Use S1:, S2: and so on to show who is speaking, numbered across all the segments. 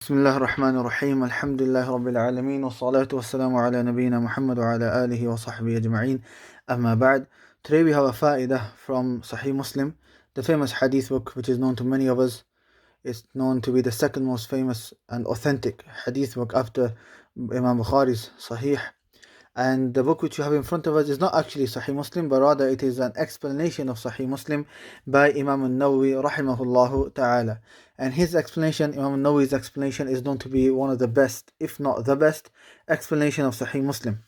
S1: بسم الله الرحمن الرحيم الحمد لله رب العالمين والصلاة والسلام على نبينا محمد وعلى آله وصحبه أجمعين أما بعد. Today we have a fa'idah from Sahih Muslim, the famous hadith book which is known to many of us. It's known to be the second most famous and authentic hadith book after Imām Bukhārí's Sahih. And the book which you have in front of us is not actually Sahih Muslim, but rather it is an explanation of Sahih Muslim by Imām Al-Nawawī rahimahullahu ta'ala. And his explanation, Imām Al-Nawawi's explanation, is known to be one of the best, if not the best, explanation of Sahih Muslim.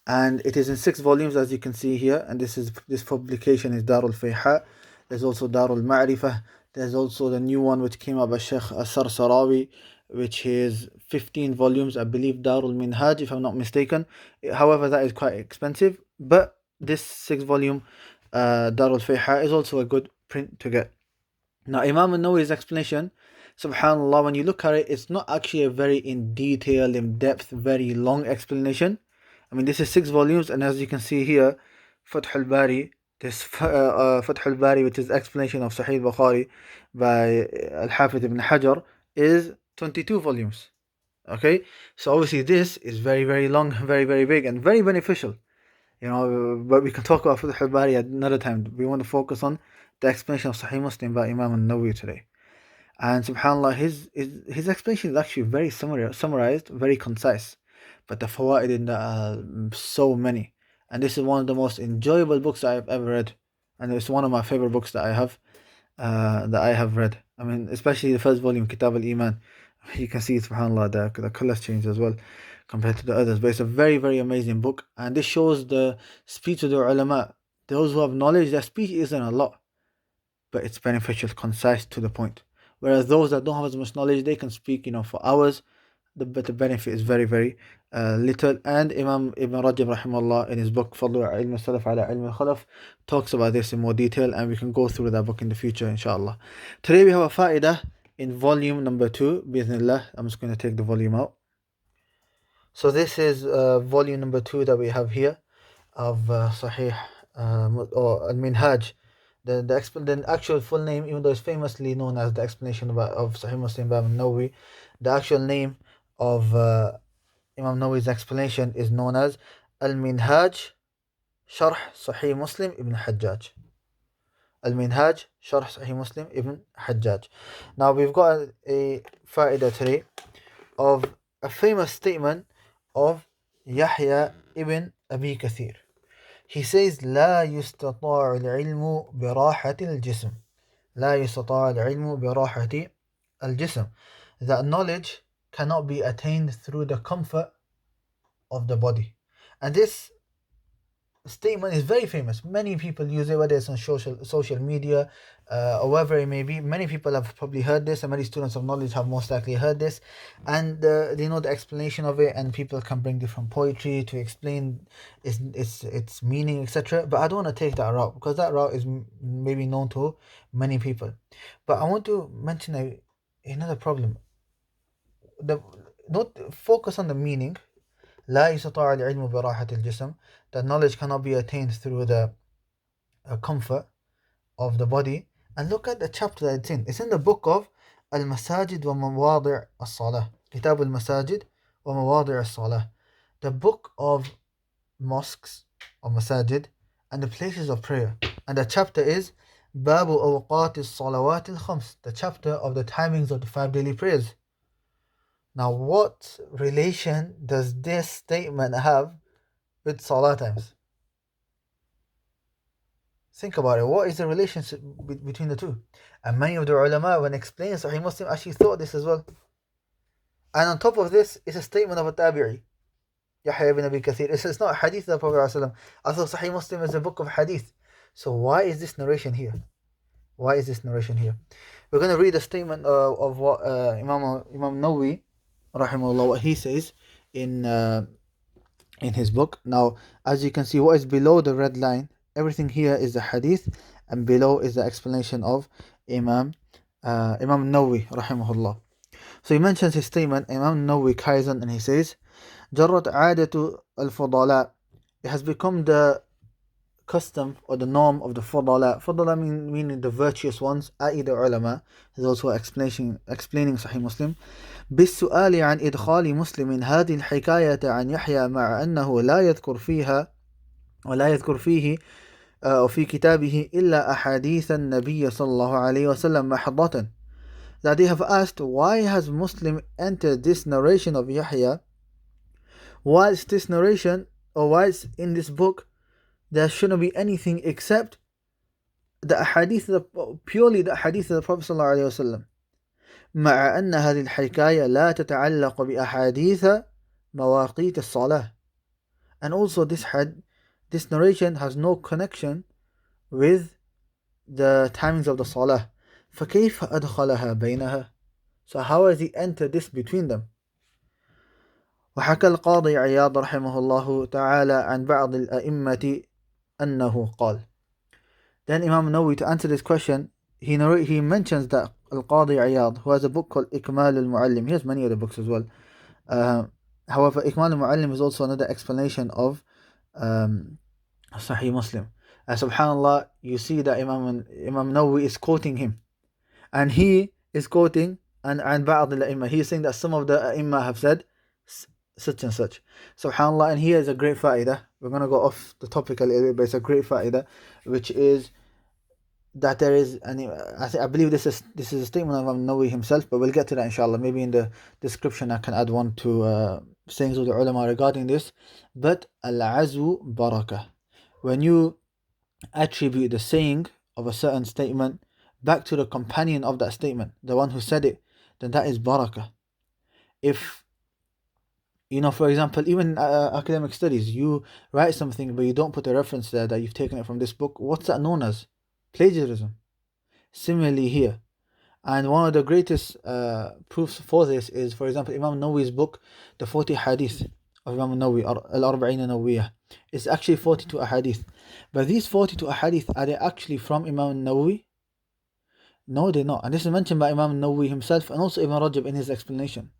S1: And it is in 6 volumes, as you can see here. And this publication is Darul Fayha. There's also Darul Ma'rifah. There's also the new one which came out by Sheikh As-Sarsarawi, which is 15 volumes, I believe, Darul Minhaj, if I'm not mistaken. However, that is quite expensive. But this 6 volume Darul Fayha is also a good print to get. Now, Imam Al-Nawawi's explanation, subhanAllah, when you look at it, it's not actually a very in detail, in depth, very long explanation. I mean, this is 6 volumes, and as you can see here, Fath al-Bari, Fath al-Bari, which is explanation of Sahih Bukhari by Al-Hafidh ibn Hajar, is 22 volumes. Okay, so obviously this is very, very long, very, very big, and very beneficial. But we can talk about Fath al-Bari at another time. We want to focus on the explanation of Sahih Muslim by Imam Al-Nawawī today. And subhanAllah, his explanation is actually very summarized, very concise. But the fawaid in that are so many. And this is one of the most enjoyable books I've ever read. And it's one of my favorite books that I have read. I mean, especially the first volume, Kitab al-Iman. You can see, subhanAllah, the colors change as well compared to the others. But it's a very, very amazing book. And this shows the speech of the ulama. Those who have knowledge, their speech isn't a lot, but it's beneficial, concise, to the point. Whereas those that don't have as much knowledge, they can speak, for hours, but the benefit is very, very little. And Imam Ibn Rajab rahimahullah, in his book Fadlu Ilm al-Salaf ala Ilm al-Khalaf, talks about this in more detail, and we can go through that book in the future, inshallah. Today we have a fa'idah in volume number 2, bi'ithnillah. I'm just going to take the volume out. So this is volume number 2 that we have here of Sahih or Al-Minhaj. The actual full name, even though it's famously known as the explanation of Sahih Muslim by Imam Nawawi, the actual name of Imam Nawawi's explanation is known as Al-Minhaj Sharh Sahih Muslim Ibn Hajjaj. Al-Minhaj Sharh Sahih Muslim Ibn Hajjaj. Now we've got a fa'idah today of a famous statement of Yahya ibn Abi Kathir. He says, لا يستطاع العلم براحة الجسم. لا يستطاع العلم براحة الجسم. That knowledge cannot be attained through the comfort of the body. And this statement is very famous. Many people use it, whether it's on social media or wherever it may be. Many people have probably heard this, and many students of knowledge have most likely heard this, and they know the explanation of it, and people can bring different poetry to explain its meaning, etc. But I don't want to take that route, because that route is maybe known to many people. But I want to mention another problem. Don't focus on the meaning. لا يستطاع العلم براحة الجسم. That knowledge cannot be attained through the comfort of the body. And look at the chapter that it's in. It's in the book of Al-Masajid wa Mawadhi' As-Salah. Kitab Al-Masajid wa Mawadhi' As-Salah. The book of mosques or masajid and the places of prayer. And the chapter is Babu Awqat As-Salawat Al-Khams. The chapter of the timings of the 5 daily prayers. Now, what relation does this statement have with Salah times? Think about it. What is the relationship between the two? And many of the ulama, when explaining Sahih Muslim, actually thought this as well. And on top of this, it's a statement of a tabi'i, Yahya ibn Abi Kathir. It's not a hadith of the Prophet. I thought Sahih Muslim is a book of hadith. So why is this narration here? Why is this narration here? We're going to read a statement of what Imam Nawawi rahimahullah, what he says in his book. Now, as you can see, what is below the red line, everything here is the hadith, and below is the explanation of Imam Nawawi rahimahullah. So he mentions his statement. Imam Nawawi carries on and he says, جرت عادة الفضلاء. It has become the custom or the norm of the fudala. Fudala meaning the virtuous ones, i.e. the ulama, those who are explaining Sahih Muslim. بالسؤال عن إدخال مسلم هذه الحكاية عن يحيى مع أنه لا يذكر فيها ولا يذكر فيه وفي كتابه إلا أحاديث النبي صلى الله عليه وسلم محضة. That they have asked, why has Muslim entered this narration of Yahya, whilst this narration, or whilst in this book there shouldn't be anything except the ahadith, purely the hadith of the Prophet صلى الله عليه وسلم. مع أن هذه الحكاية لا تتعلق بأحاديث مواقيت الصلاة. And also this narration has no connection with the timings of the salah. فكيف أدخلها بينها? So how has he entered this between them? وحكى القاضي عياض رحمه الله تعالى عن بعض الأئمة أنه قال. Then Imam Al-Nawawī, to answer this question, he mentions that Al-Qadi Iyad, who has a book called Ikmal Al-Muallim. He has many other books as well. However, Ikmal Al-Muallim is also another explanation of Sahih Muslim. Subhanallah, you see that Imam Nawawī is quoting him. And he is quoting and بعض الأئمة. He is saying that some of the A'immah have said such and such. Subhanallah, and here is a great fa'idah. We're going to go off the topic a little bit, but it's a great fa'idah, which is that there is, and I believe this is a statement of Imam Nawawī himself, but we'll get to that inshallah. Maybe in the description I can add one to sayings of the ulama regarding this. But al-azu barakah. When you attribute the saying of a certain statement back to the companion of that statement, the one who said it, then that is barakah. If, for example, even academic studies, you write something but you don't put a reference there that you've taken it from this book, what's that known as? Plagiarism. Similarly here. And one of the greatest proofs for this is, for example, Imam Nawawī's book, the 40 hadith of Imām Al-Nawawī, Al-Arba'īn Al-Nawawiyah. It's actually 42 ahadith. But these 42 ahadith, are they actually from Imam Al-Nawawī? No, they're not. And this is mentioned by Imam Al-Nawawī himself and also Ibn Rajab in his explanation.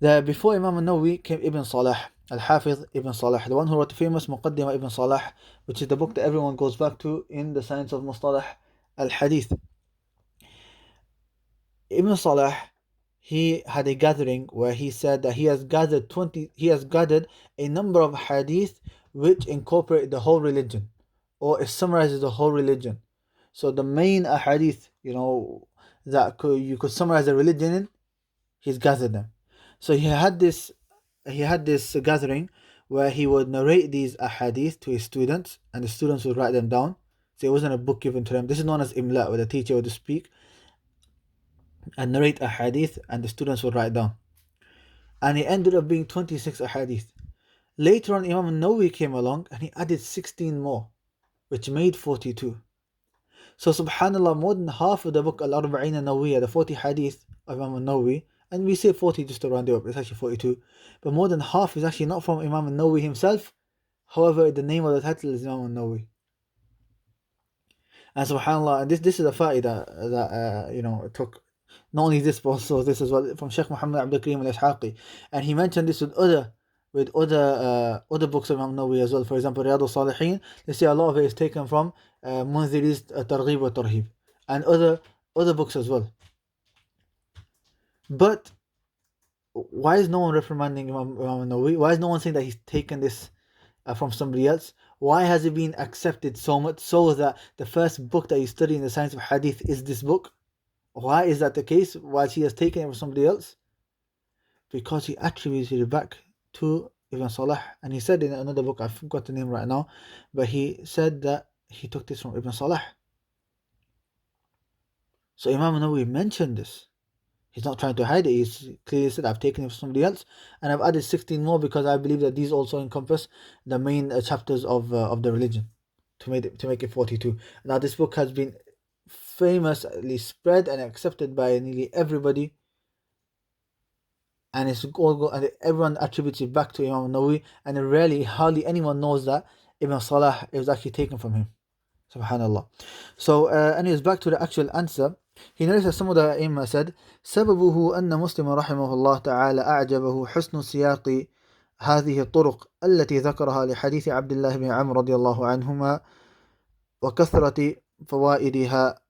S1: That before Imam Al-Nawawī came Ibn Salah, Al-Hafiz Ibn Salah, the one who wrote the famous Muqaddimah Ibn Salah, which is the book that everyone goes back to in the science of Mustalah Al-Hadith. Ibn Salah, he had a gathering where he said that he has gathered a number of hadith which incorporate the whole religion, or it summarizes the whole religion. So the main hadith, that you could summarize the religion in, he's gathered them. So he had this gathering where he would narrate these ahadith to his students, and the students would write them down. So it wasn't a book given to them. This is known as imla, where the teacher would speak and narrate a hadith and the students would write down. And it ended up being 26 ahadith. Later on, Imam Al-Nawawī came along and he added 16 more, which made 42. So subhanallah, more than half of the book Al-Arba'īn Al-Nawawiyah, the 40 hadith of Imam Al-Nawawī, and we say 40 just to round it up, it's actually 42, but more than half is actually not from Imam Al-Nawawī himself. However, the name of the title is Imam Al-Nawawī. And subhanallah, and this is a fa'idah that took not only this, but also this as well, from Sheikh Muhammad Abdul Karim Al-Ishaqi. And he mentioned this with other books of Imam Nawawī as well. For example, Riyadh al-Salihin, they say a lot of it is taken from Munziri's Targhib wa Tarhib, and other books as well. But why is no one reprimanding Imam Nawawī? Why is no one saying that he's taken this from somebody else? Why has it been accepted so much so that the first book that you study in the science of hadith is this book? Why is that the case? Why he has taken it from somebody else? Because he attributed it back to Ibn Salah. And he said in another book, I forgot the name right now, but he said that he took this from Ibn Salah. So Imam Nawawī mentioned this. He's not trying to hide it. He's clearly said, I've taken it from somebody else, and I've added 16 more because I believe that these also encompass the main chapters of the religion to make it 42. Now this book has been famously spread and accepted by nearly everybody, and and everyone attributes it back to Imam Nawawī, and hardly anyone knows that Ibn Salah is actually taken from him. Subhanallah. So anyways, back to the actual answer. He noticed that some of the Imam said, سببه أن مسلم رحمه الله تعالى أعجبه حسن سياق هذه الطرق التي ذكرها لحديث عبد الله بن عمرو رضي الله عنهما وكثرة فوائدها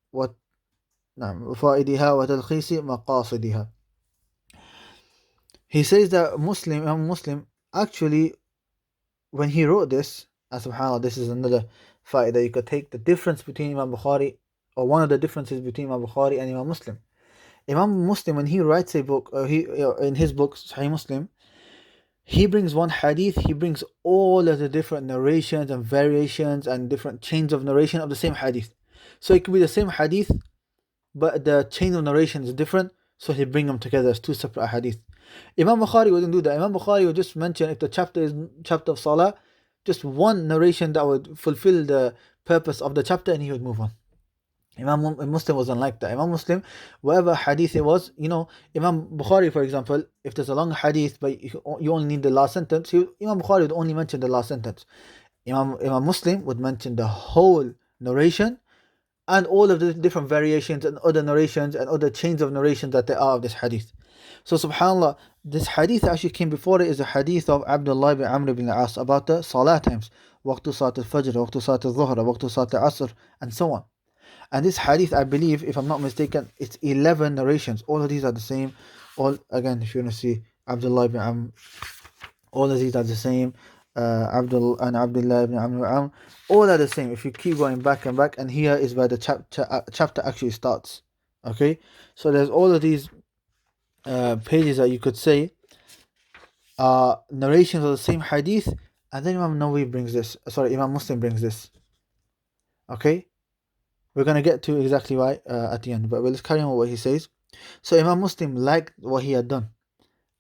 S1: وتلخيص مقاصدها. He says that Imam Muslim, actually, when he wrote this, subhanAllah, this is another fa'idah that you could take, the difference between Imam Bukhari, or one of the differences between Imam Bukhari and Imam Muslim. Imam Muslim, when he writes a book, in his book, Sahih Muslim, he brings one hadith, he brings all of the different narrations and variations and different chains of narration of the same hadith. So it could be the same hadith, but the chain of narration is different, so he bring them together as two separate hadith. Imam Bukhari wouldn't do that. Imam Bukhari would just mention, if the chapter is Chapter of Salah, just one narration that would fulfill the purpose of the chapter, and he would move on. Imam Muslim wasn't like that. Imam Muslim, whatever hadith it was, Imam Bukhari, for example, if there's a long hadith but you only need the last sentence, Imam Bukhari would only mention the last sentence. Imam Muslim would mention the whole narration and all of the different variations and other narrations and other chains of narrations that there are of this hadith. So subhanAllah, this hadith actually came before it is a hadith of Abdullah ibn Amr ibn al-As about the salah times, waqtu salat al-fajr, waqtu salat al-dhuhr, waqtu salat al-asr, and so on. And this hadith, I believe, if I'm not mistaken, it's 11 narrations. All of these are the same. All, again, if you want to see Abdullah ibn Amr, all of these are the same. Abdullah ibn Amr, all are the same. If you keep going back and back, and here is where the chapter actually starts. Okay, so there's all of these pages that you could say are narrations of the same hadith, and then Imam Muslim brings this. Okay, we're going to get to exactly why at the end, but let's carry on with what he says. So Imam Muslim liked what he had done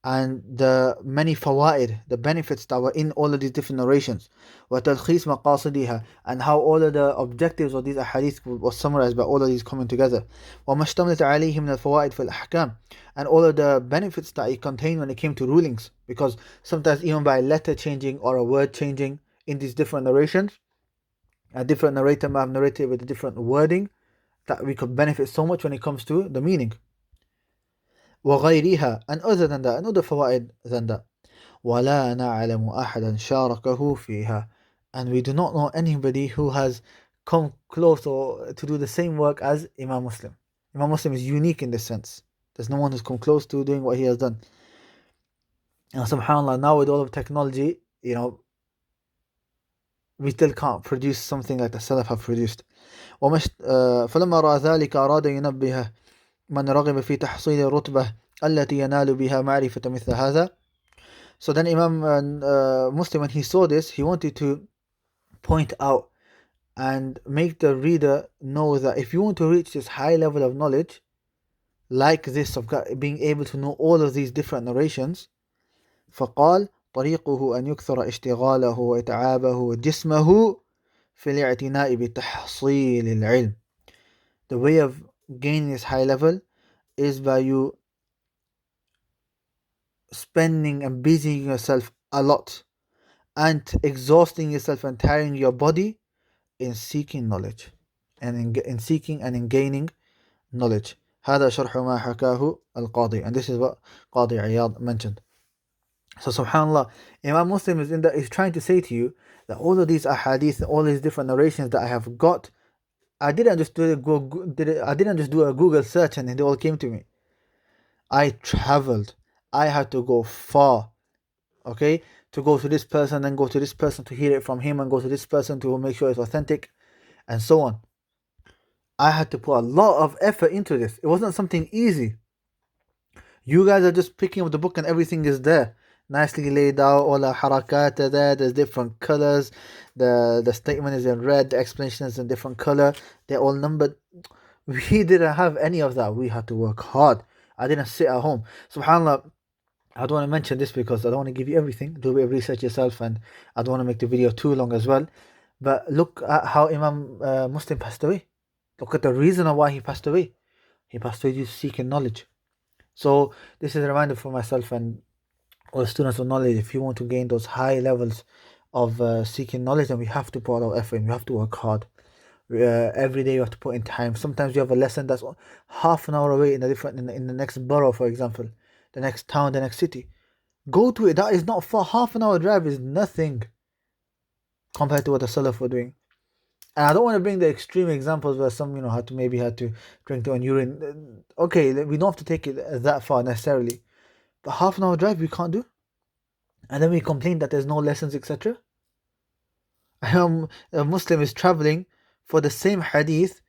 S1: and the many fawaid, the benefits that were in all of these different narrations, وَتَلْخِيص مَقَاصِدِهَا, and how all of the objectives of these ahadith was summarized by all of these coming together, وَمَا اشْتَمْلَتْ عَلَيْهِ مِنَ الْفَوَائِدِ فِي الْأَحْكَامِ, and all of the benefits that it contained when it came to rulings, because sometimes even by letter changing or a word changing in these different narrations, a different narrator might have narrated with a different wording, that we could benefit so much when it comes to the meaning. وغيرها, and other than that, another fawaid than that. ولا نعلم أحدا شاركه فيها, and we do not know anybody who has come close or to do the same work as Imam Muslim. Imam Muslim is unique in this sense. There's no one who's come close to doing what he has done. And subhanAllah, now with all of technology, we still can't produce something like the Salaf have produced. فلما رأى ذلك أراد ينبه من رغب في تحصيل الرتبة التي ينال بها معرفة مثل هذا. So then Imam Muslim, when he saw this, he wanted to point out and make the reader know that if you want to reach this high level of knowledge, like this of being able to know all of these different narrations, فقال طريقه أن يكثر اشتغاله وإتعابه جسمه في الاعتناء بتحصيل العلم. The way of gaining this high level is by you spending and busying yourself a lot and exhausting yourself and tiring your body in seeking knowledge and in seeking and in gaining knowledge. هذا شرح ما حكاه القاضي, and this is what Qadi Iyad mentioned. So subhanAllah, Imam Muslim is trying to say to you that all of these ahadith, all these different narrations that I have got, I didn't just do a Google search and they all came to me. I traveled. I had to go far, okay, to go to this person and go to this person to hear it from him and go to this person to make sure it's authentic and so on. I had to put a lot of effort into this. It wasn't something easy. You guys are just picking up the book and everything is there, nicely laid out, all the harakat are there, there's different colors, the statement is in red, the explanation is in different color, they're all numbered. We didn't have any of that. We had to work hard. I didn't sit at home. SubhanAllah, I don't want to mention this because I don't want to give you everything. Do a bit of research yourself, and I don't want to make the video too long as well. But look at how Imam Muslim passed away. Look at the reason of why he passed away. He passed away just seeking knowledge. So this is a reminder for myself and all students of knowledge. If you want to gain those high levels of seeking knowledge, then we have to put a lot of effort and we have to work hard. Every day you have to put in time. Sometimes you have a lesson that's half an hour away in the next borough, for example, the next town, the next city. Go to it. That is not far. Half an hour drive is nothing compared to what the Salaf were doing. And I don't want to bring the extreme examples where some, had to drink their own urine. Okay, we don't have to take it that far necessarily. But half an hour drive we can't do. And then we complain that there's no lessons, etc. A Muslim is traveling for the same hadith,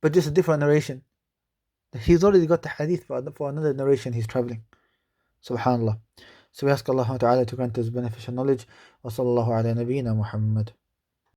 S1: but just a different narration. He's already got the hadith, but for another narration he's traveling. Subhanallah. So we ask Allah Ta'ala to grant us beneficial knowledge. Wa sallallahu ala nabiyyina Muhammad.